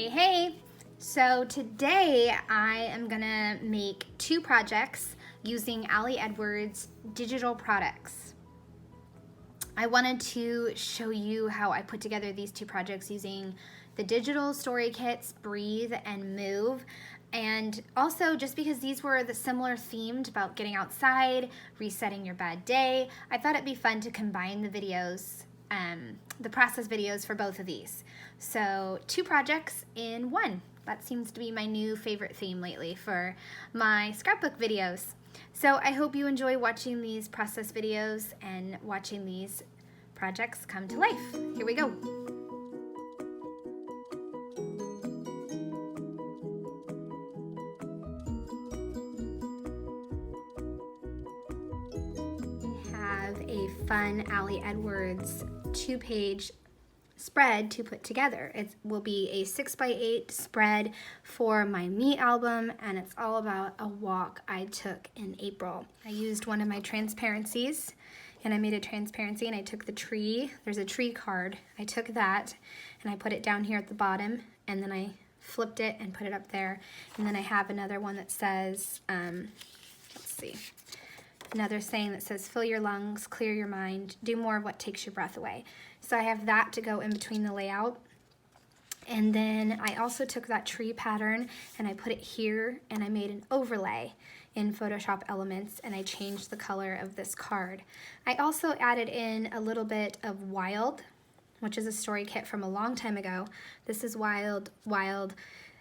Hey! So today I am gonna make two projects using Ali Edwards digital products. I wanted to show you how I put together these two projects using the digital story kits, Breathe and Move. And also just because these were the similar themed about getting outside, resetting your bad day, I thought it'd be fun to combine the videos, the process videos for both of these. So two projects in one. That seems to be my new favorite theme lately for my scrapbook videos. So I hope you enjoy watching these process videos and watching these projects come to life. Here we go. Have a fun Ali Edwards 2-page spread to put together. It will be a 6x8 spread for my Me album, and it's all about a walk I took in April. I used one of my transparencies, and I made a transparency, and I took the tree. There's a tree card. I took that, and I put it down here at the bottom, and then I flipped it and put it up there. And then I have another one that says, let's see, another saying that says, fill your lungs, clear your mind, do more of what takes your breath away. So I have that to go in between the layout. And then I also took that tree pattern and I put it here, and I made an overlay in Photoshop Elements, and I changed the color of this card. I also added in a little bit of Wild, which is a story kit from a long time ago. This is Wild.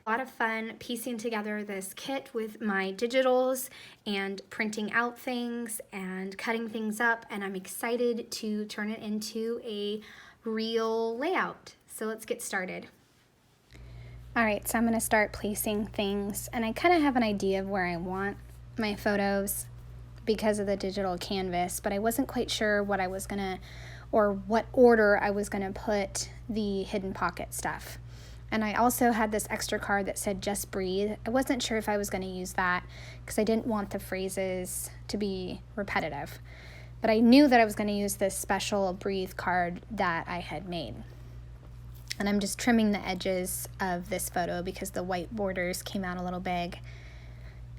A lot of fun piecing together this kit with my digitals and printing out things and cutting things up, and I'm excited to turn it into a real layout. So let's get started. Alright, so I'm going to start placing things, and I kind of have an idea of where I want my photos because of the digital canvas, but I wasn't quite sure what I was going to, or what order I was going to put the hidden pocket stuff. And I also had this extra card that said just breathe. I wasn't sure if I was going to use that because I didn't want the phrases to be repetitive. But I knew that I was going to use this special breathe card that I had made. And I'm just trimming the edges of this photo because the white borders came out a little big.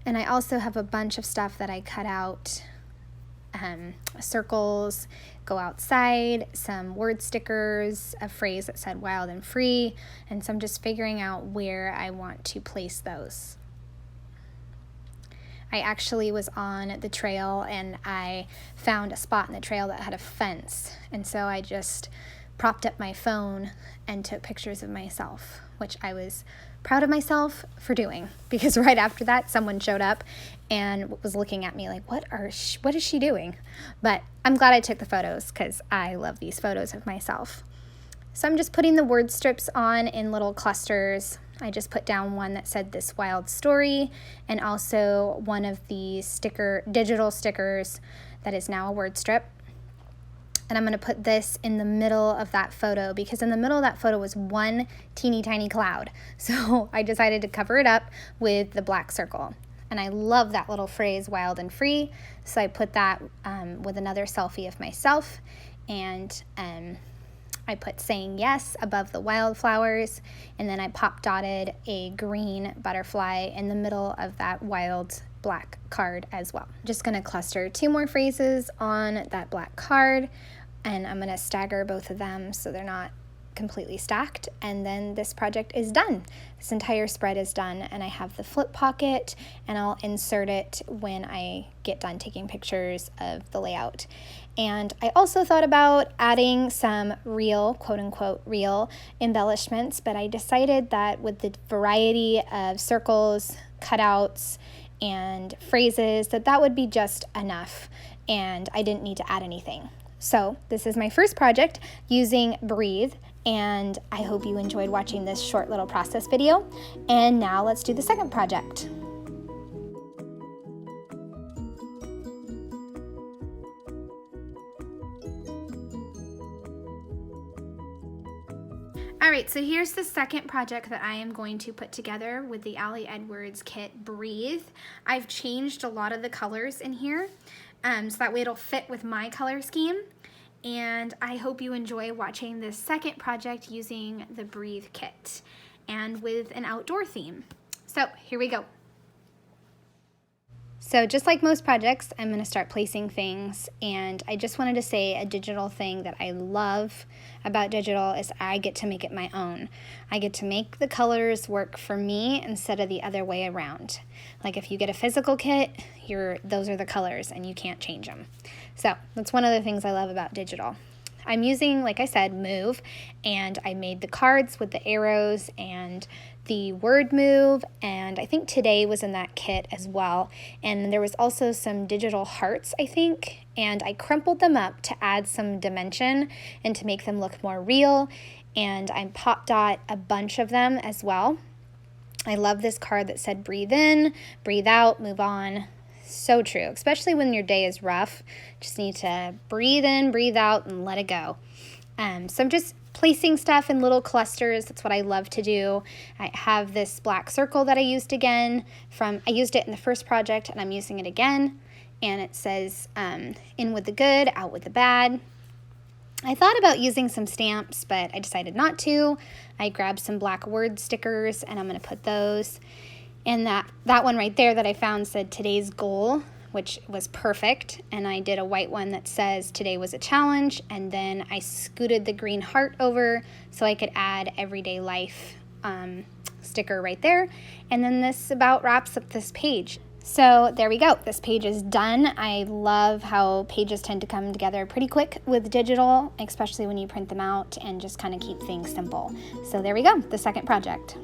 And I also have a bunch of stuff that I cut out. Circles, go outside, some word stickers, a phrase that said wild and free, and so I'm just figuring out where I want to place those. I actually was on the trail and I found a spot in the trail that had a fence, and so I just propped up my phone and took pictures of myself, which I was proud of myself for doing, because right after that someone showed up and was looking at me like, what is she doing? But I'm glad I took the photos because I love these photos of myself. So I'm just putting the word strips on in little clusters. I just put down one that said this wild story, and also one of the digital stickers that is now a word strip. And I'm going to put this in the middle of that photo because in the middle of that photo was one teeny tiny cloud. So I decided to cover it up with the black circle. And I love that little phrase, wild and free. So I put that with another selfie of myself. And I put saying yes above the wildflowers. And then I pop dotted a green butterfly in the middle of that wild black card as well. Just going to cluster two more phrases on that black card. And I'm going to stagger both of them so they're not completely stacked, and then this project is done. This entire spread is done, and I have the flip pocket, and I'll insert it when I get done taking pictures of the layout. And I also thought about adding some real, quote-unquote real embellishments, but I decided that with the variety of circles, cutouts, and phrases, that would be just enough, and I didn't need to add anything. So this is my first project using Breathe, and I hope you enjoyed watching this short little process video. And now let's do the second project. Alright, so here's the second project that I am going to put together with the Ali Edwards kit, Breathe. I've changed a lot of the colors in here, so that way it'll fit with my color scheme. And I hope you enjoy watching this second project using the Breathe kit. and with an outdoor theme. So here we go. So just like most projects, I'm going to start placing things, and I just wanted to say a digital thing that I love about digital is I get to make it my own. I get to make the colors work for me instead of the other way around. Like if you get a physical kit, those are the colors and you can't change them. So that's one of the things I love about digital. I'm using, like I said, Move, and I made the cards with the arrows and the word move, and I think Today was in that kit as well. And there was also some digital hearts, I think, and I crumpled them up to add some dimension and to make them look more real, and I pop dot a bunch of them as well. I love this card that said breathe in, breathe out, move on. So true, especially when your day is rough. Just need to breathe in, breathe out, and let it go. So I'm just placing stuff in little clusters. That's what I love to do. I have this black circle that I used again I used it in the first project, and I'm using it again. And it says, in with the good, out with the bad. I thought about using some stamps, but I decided not to. I grabbed some black word stickers, and I'm going to put those. And that one right there that I found said today's goal, which was perfect. And I did a white one that says today was a challenge. And then I scooted the green heart over so I could add everyday life sticker right there. And then this about wraps up this page. So there we go. This page is done. I love how pages tend to come together pretty quick with digital, especially when you print them out and just kind of keep things simple. So there we go, the second project.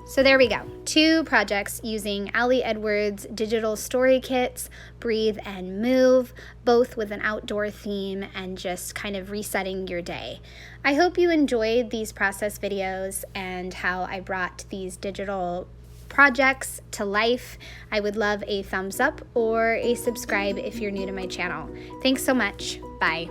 So there we go, 2 projects using Ali Edwards digital story kits, Breathe and Move, both with an outdoor theme and just kind of resetting your day. I hope you enjoyed these process videos and how I brought these digital projects to life. I would love a thumbs up or a subscribe if you're new to my channel. Thanks so much. Bye.